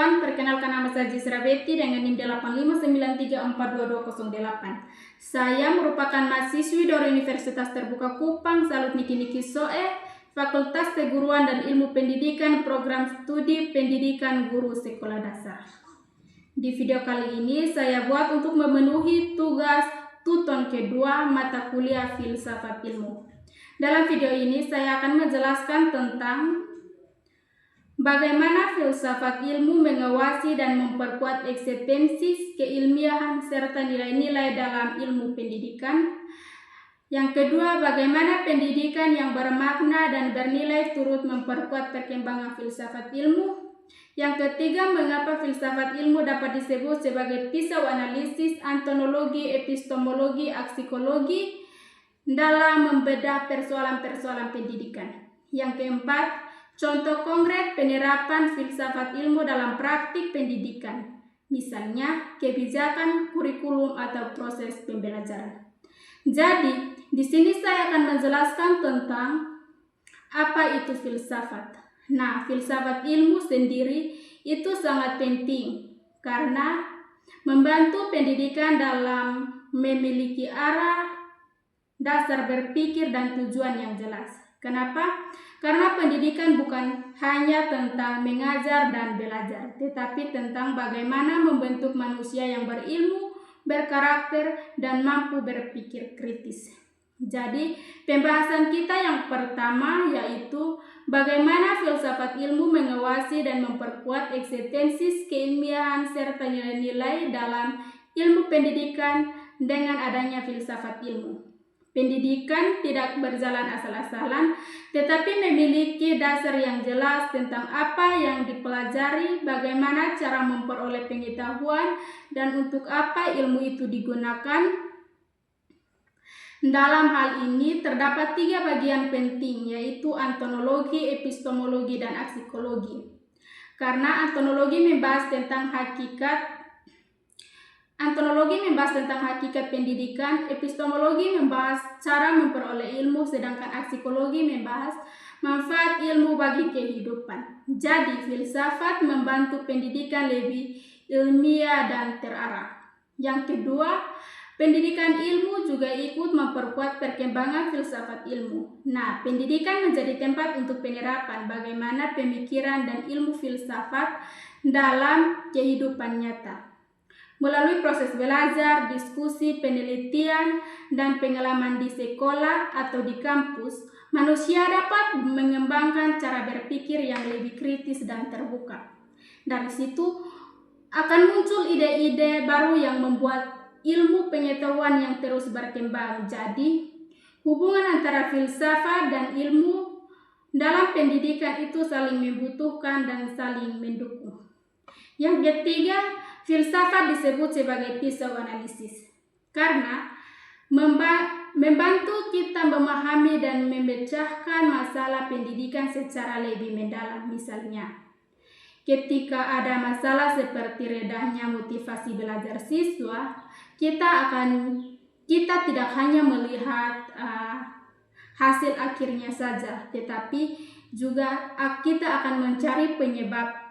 Salam, perkenalkan nama saya Jisra Betty dengan NIM 8593422208. Saya merupakan mahasiswi dari Universitas Terbuka Kupang, Salut Niki Soe, Fakultas Keguruan dan Ilmu Pendidikan, Program Studi Pendidikan Guru Sekolah Dasar. Di video kali ini saya buat untuk memenuhi tugas tuton kedua mata kuliah Filsafat Ilmu. Dalam video ini saya akan menjelaskan tentang bagaimana filsafat ilmu mengawasi dan memperkuat eksistensi keilmiahan serta nilai-nilai dalam ilmu pendidikan. Yang kedua, bagaimana pendidikan yang bermakna dan bernilai turut memperkuat perkembangan filsafat ilmu. Yang ketiga, mengapa filsafat ilmu dapat disebut sebagai pisau analisis, antonologi, epistemologi, aksikologi dalam membedah persoalan-persoalan pendidikan. Yang keempat, contoh konkret penerapan filsafat ilmu dalam praktik pendidikan, misalnya kebijakan, kurikulum, atau proses pembelajaran. Jadi, di sini saya akan menjelaskan tentang apa itu filsafat. Nah, filsafat ilmu sendiri itu sangat penting karena membantu pendidikan dalam memiliki arah, dasar berpikir, dan tujuan yang jelas. Kenapa? Karena pendidikan bukan hanya tentang mengajar dan belajar, tetapi tentang bagaimana membentuk manusia yang berilmu, berkarakter, dan mampu berpikir kritis. Jadi, pembahasan kita yang pertama yaitu bagaimana filsafat ilmu mengawasi dan memperkuat eksistensi keilmiahan serta nilai-nilai dalam ilmu pendidikan dengan adanya filsafat ilmu. Pendidikan tidak berjalan asal-asalan, tetapi memiliki dasar yang jelas tentang apa yang dipelajari, bagaimana cara memperoleh pengetahuan, dan untuk apa ilmu itu digunakan. Dalam hal ini terdapat 3 bagian penting, yaitu antonologi, epistemologi, dan aksikologi. Karena antonologi membahas tentang hakikat pendidikan, epistemologi membahas cara memperoleh ilmu, sedangkan aksikologi membahas manfaat ilmu bagi kehidupan. Jadi, filsafat membantu pendidikan lebih ilmiah dan terarah. Yang kedua, pendidikan ilmu juga ikut memperkuat perkembangan filsafat ilmu. Nah, pendidikan menjadi tempat untuk penerapan bagaimana pemikiran dan ilmu filsafat dalam kehidupan nyata. Melalui proses belajar, diskusi, penelitian, dan pengalaman di sekolah atau di kampus, manusia dapat mengembangkan cara berpikir yang lebih kritis dan terbuka. Dari situ akan muncul ide-ide baru yang membuat ilmu pengetahuan yang terus berkembang. Jadi, hubungan antara filsafat dan ilmu dalam pendidikan itu saling membutuhkan dan saling mendukung. Yang ketiga, filsafat disebut sebagai pisau analisis karena membantu kita memahami dan memecahkan masalah pendidikan secara lebih mendalam. Misalnya, ketika ada masalah seperti rendahnya motivasi belajar siswa, kita tidak hanya melihat hasil akhirnya saja, tetapi juga kita akan mencari penyebab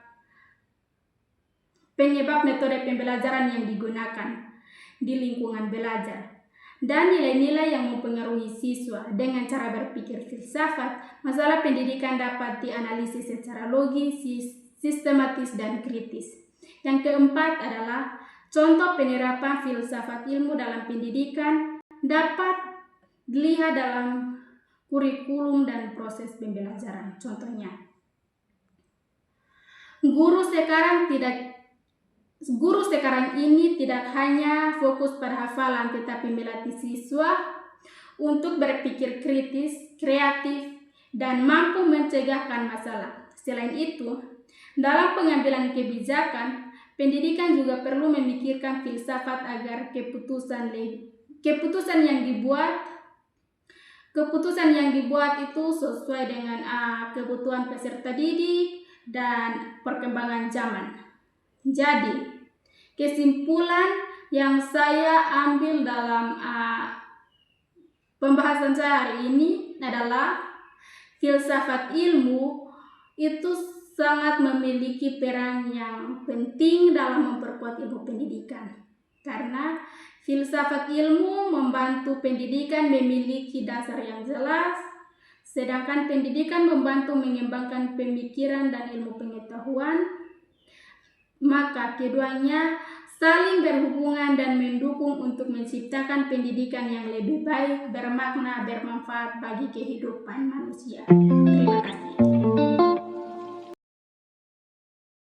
metode pembelajaran yang digunakan di lingkungan belajar dan nilai-nilai yang mempengaruhi siswa. Dengan cara berpikir filsafat, masalah pendidikan dapat dianalisis secara logis, sistematis, dan kritis. Yang keempat adalah contoh penerapan filsafat ilmu dalam pendidikan dapat dilihat dalam kurikulum dan proses pembelajaran. Contohnya, guru sekarang ini tidak hanya fokus pada hafalan, tetapi melatih siswa untuk berpikir kritis, kreatif, dan mampu mencegahkan masalah. Selain itu, dalam pengambilan kebijakan, pendidikan juga perlu memikirkan filsafat agar keputusan yang dibuat itu sesuai dengan kebutuhan peserta didik dan perkembangan zaman. Jadi, kesimpulan yang saya ambil dalam pembahasan saya hari ini adalah filsafat ilmu itu sangat memiliki peran yang penting dalam memperkuat ilmu pendidikan. Karena filsafat ilmu membantu pendidikan memiliki dasar yang jelas, sedangkan pendidikan membantu mengembangkan pemikiran dan ilmu pengetahuan. Maka keduanya saling berhubungan dan mendukung untuk menciptakan pendidikan yang lebih baik, bermakna, bermanfaat bagi kehidupan manusia. Terima kasih.